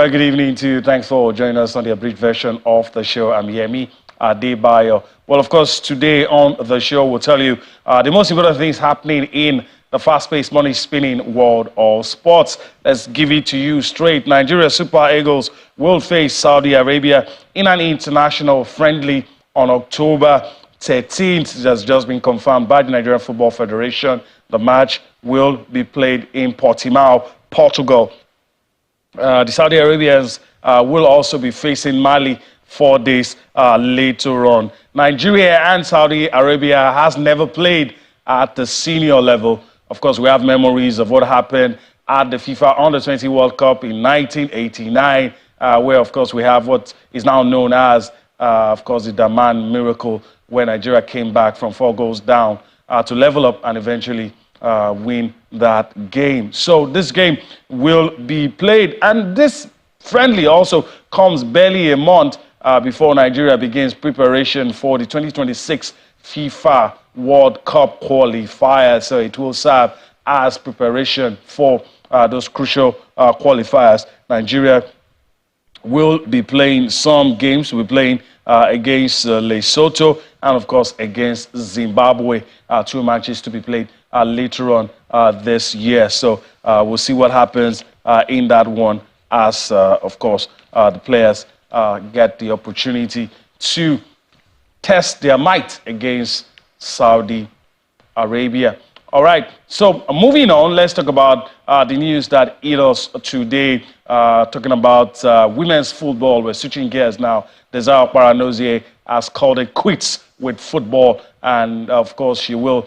Very good evening to you. Thanks for joining us on the abridged version of the show. I'm Yemi Adebayo. Well, of course, today on the show, we'll tell you the most important things happening in the fast-paced, money-spinning world of sports. Let's give it to you straight. Nigeria Super Eagles will face Saudi Arabia in an international friendly on October 13th. It has just been confirmed by the Nigerian Football Federation. The match will be played in Portimao, Portugal. The Saudi Arabians will also be facing Mali 4 days later on. Nigeria and Saudi Arabia has never played at the senior level. Of course, we have memories of what happened at the FIFA Under-20 World Cup in 1989, where, of course, we have what is now known as, of course, the Daman miracle, where Nigeria came back from 4 goals down to level up and eventually win that game. So this game will be played, and this friendly also comes barely a month before Nigeria begins preparation for the 2026 FIFA World Cup qualifiers. So it will serve as preparation for those crucial qualifiers. Nigeria will be playing some games. We'll be playing against Lesotho and, of course, against Zimbabwe. 2 matches to be played later on this year. So we'll see what happens in that one as, of course, the players get the opportunity to test their might against Saudi Arabia. All right, so moving on, let's talk about the news that hit us today. Talking about women's football. We're switching gears now. Desire Paranozie has called it quits with football, and of course she will.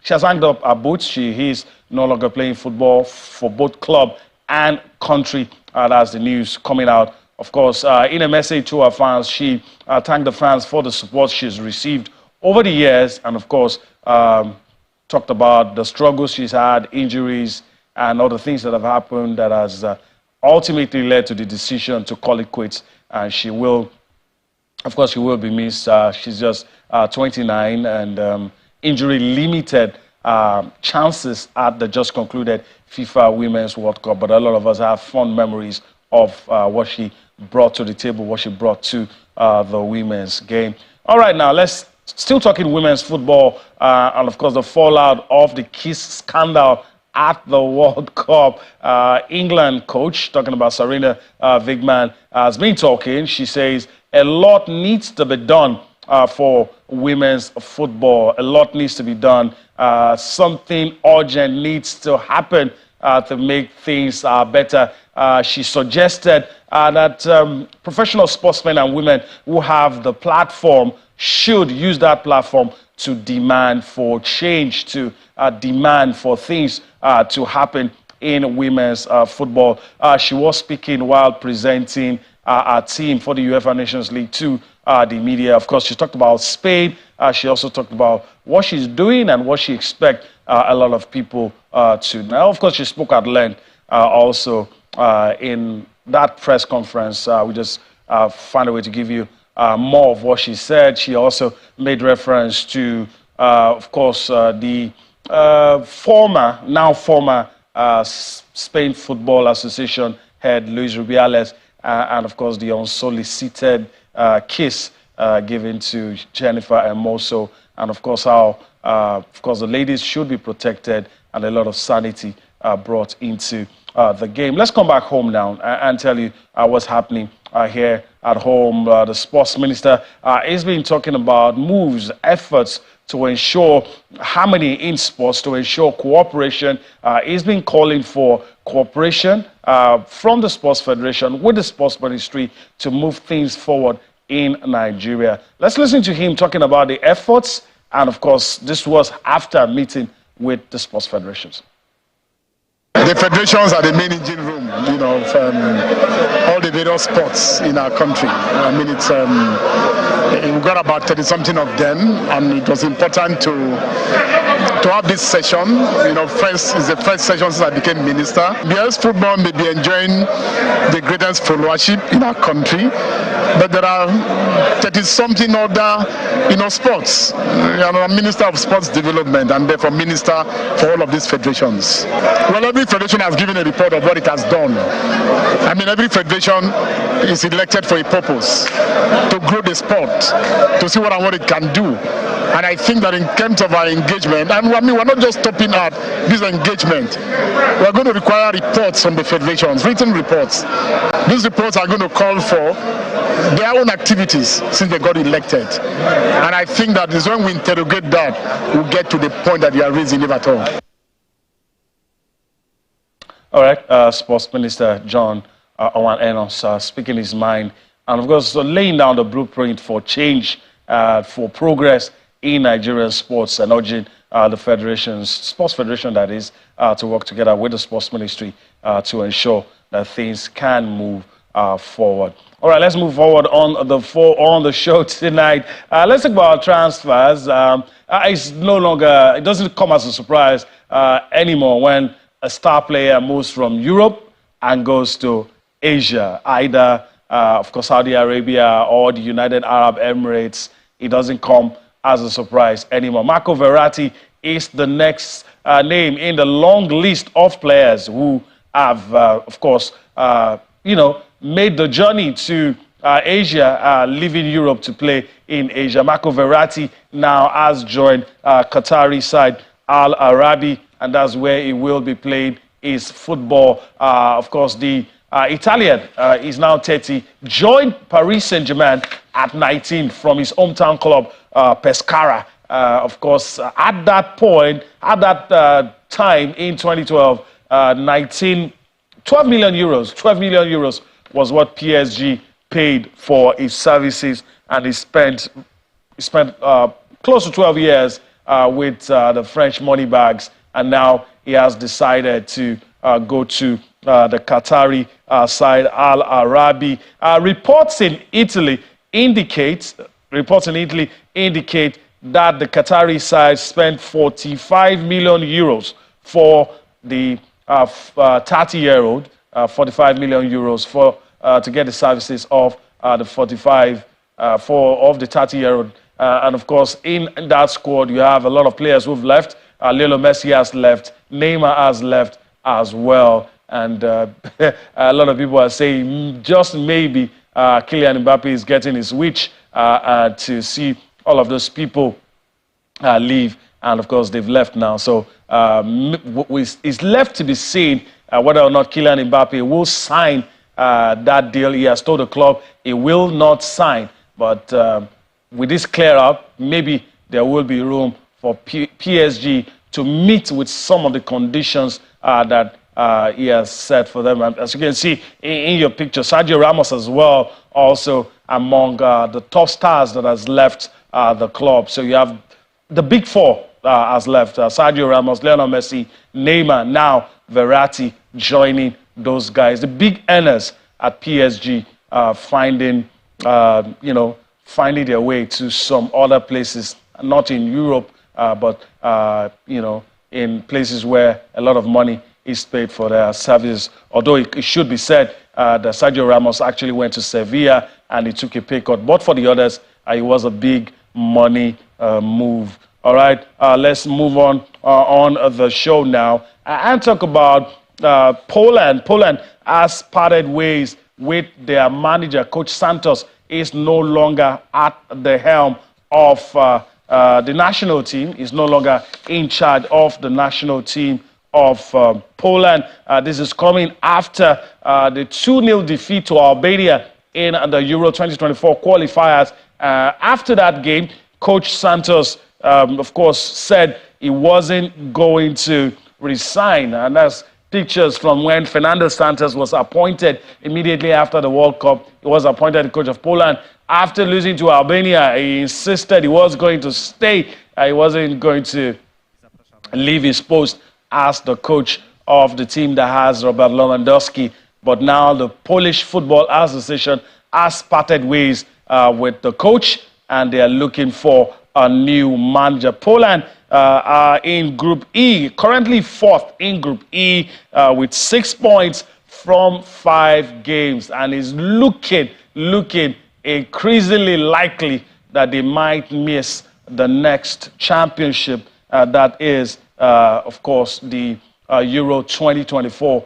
She has hanged up her boots. She is no longer playing football for both club and country. That's the news coming out. Of course, in a message to her fans, she thanked the fans for the support she's received over the years, and of course, talked about the struggles she's had, injuries, and all the things that have happened that has ultimately led to the decision to call it quits. And she will, of course, she will be missed. She's just 29 and injury limited chances at the just concluded FIFA Women's World Cup. But a lot of us have fond memories of what she brought to the table, what she brought to the women's game. All right, now let's still talking women's football and, of course, the fallout of the kiss scandal at the World Cup. England coach, talking about Sarina Wiegman, has been talking. She says a lot needs to be done for women's football. A lot needs to be done. Something urgent needs to happen to make things better. She suggested that professional sportsmen and women who have the platform should use that platform to demand for change, to demand for things to happen in women's football. She was speaking while presenting our team for the UEFA Nations League to the media. Of course, she talked about Spain. She also talked about what she's doing and what she expects a lot of people to. Now, of course, she spoke at length also in that press conference. We just found a way to give you more of what she said. She also made reference to, of course, the now former Spain Football Association head, Luis Rubiales, and, of course, the unsolicited kiss given to Jennifer Hermoso, and, of course, how, of course, the ladies should be protected and a lot of sanity brought into the game. Let's come back home now and tell you what's happening here at home. The sports minister has been talking about moves, efforts to ensure harmony in sports, to ensure cooperation. He's been calling for cooperation from the Sports Federation with the Sports Ministry to move things forward in Nigeria. Let's listen to him talking about the efforts, and of course, this was after a meeting with the Sports Federations. The federations are the main engine room, you know, of all the various sports in our country. I mean, we've got about 30-something of them, and it was important to have this session. You know, it's the first session since I became minister. Yes, football may be enjoying the greatest followership in our country, but there are 30-something other, sports. I'm Minister of Sports Development and therefore Minister for all of these federations. Well, every federation has given a report of what it has done. I mean, every federation is elected for a purpose, to grow the sport, to see what it can do. And I think that in terms of our engagement, and we're not just stopping at this engagement. We're going to require reports from the federations, written reports. These reports are going to call for their own activities since they got elected. And I think that is when we interrogate that, we'll get to the point that they are raising, if at all. All right, Sports Minister John Owan Enos speaking his mind, and of course laying down the blueprint for change, for progress in Nigerian sports, and urging the federations, sports federation that is, to work together with the sports ministry to ensure that things can move forward. All right, let's move forward on the show tonight. Let's talk about transfers. It's no longer, it doesn't come as a surprise anymore when a star player moves from Europe and goes to Asia, either, of course, Saudi Arabia or the United Arab Emirates. It doesn't come as a surprise anymore. Marco Verratti is the next name in the long list of players who have, of course, made the journey to Asia, leaving Europe to play in Asia. Marco Verratti now has joined Qatari side Al Arabi, and that's where he will be playing his football. Of course, the Italian is now 30, joined Paris Saint-Germain at 19 from his hometown club, Pescara. Of course, at that point, at that time in 2012, 12 million euros was what PSG paid for his services, and he spent close to 12 years with the French money bags, and now he has decided to go to the Qatari side, Al Arabi. Reports in Italy indicate that the Qatari side spent 45 million euros for the 30-year-old, 45 million euros for to get the services of the 45 of the 30-year-old. And of course, in that squad, you have a lot of players who've left. Lionel Messi has left. Neymar has left as well. And a lot of people are saying just maybe Kylian Mbappe is getting his wish to see all of those people leave. And of course, they've left now. So it's left to be seen whether or not Kylian Mbappe will sign that deal. He has told the club he will not sign. But with this clear up, maybe there will be room for PSG to meet with some of the conditions that he has set for them. And as you can see in your picture, Sergio Ramos as well, also among the top stars that has left the club. So you have the big four has left. Sergio Ramos, Lionel Messi, Neymar, now Verratti joining those guys. The big earners at PSG finding their way to some other places, not in Europe, but in places where a lot of money is paid for their services. Although it should be said that Sergio Ramos actually went to Sevilla and he took a pay cut. But for the others, it was a big money move. All right, let's move on the show now and talk about Poland. Poland has parted ways with their manager. Coach Santos is no longer at the helm of the national team. He's no longer in charge of the national team of Poland. This is coming after the 2-0 defeat to Albania in the Euro 2024 qualifiers. After that game, Coach Santos, of course, said he wasn't going to resign. And that's pictures from when Fernando Santos was appointed immediately after the World Cup. He was appointed the coach of Poland. After losing to Albania, he insisted he was going to stay. He wasn't going to leave his post as the coach of the team that has Robert Lewandowski. But now the Polish Football Association has parted ways with the coach, and they are looking for a new manager. Poland are in Group E, currently 4th in Group E with 6 points from 5 games, and is looking increasingly likely that they might miss the next championship, that is, of course, the Euro 2024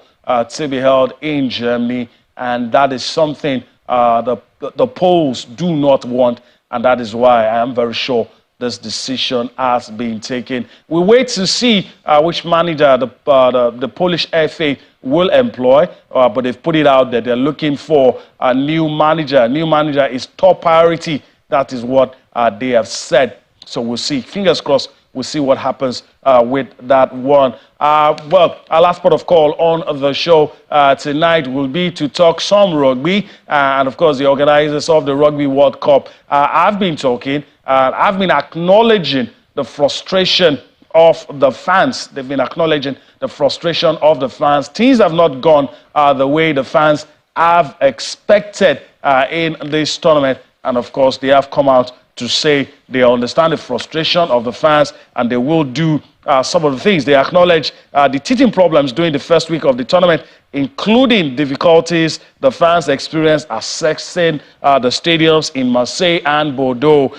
to be held in Germany. And that is something the Poles do not want, and that is why I am very sure this decision has been taken. We wait to see which manager the Polish FA will employ, but they've put it out that they're looking for a new manager. A new manager is top priority. That is what they have said. So we'll see. Fingers crossed. We'll see what happens with that one. Well, our last part of call on the show tonight will be to talk some rugby. And, of course, the organizers of the Rugby World Cup. I've been talking, I've been acknowledging the frustration of the fans. They've been acknowledging the frustration of the fans. Things have not gone the way the fans have expected in this tournament. And, of course, they have come out to say they understand the frustration of the fans and they will do some of the things. They acknowledge the teething problems during the first week of the tournament, including difficulties the fans experienced accessing the stadiums in Marseille and Bordeaux.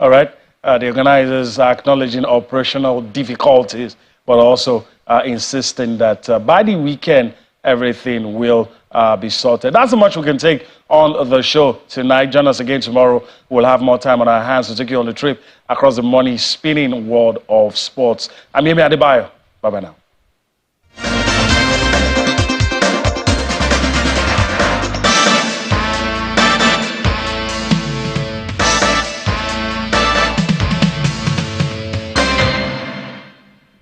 All right, the organizers are acknowledging operational difficulties, but also insisting that by the weekend, everything will be sorted. That's how much we can take on the show tonight. Join us again tomorrow. We'll have more time on our hands to take you on the trip across the money-spinning world of sports. I'm Yemi Adebayo. Bye-bye now.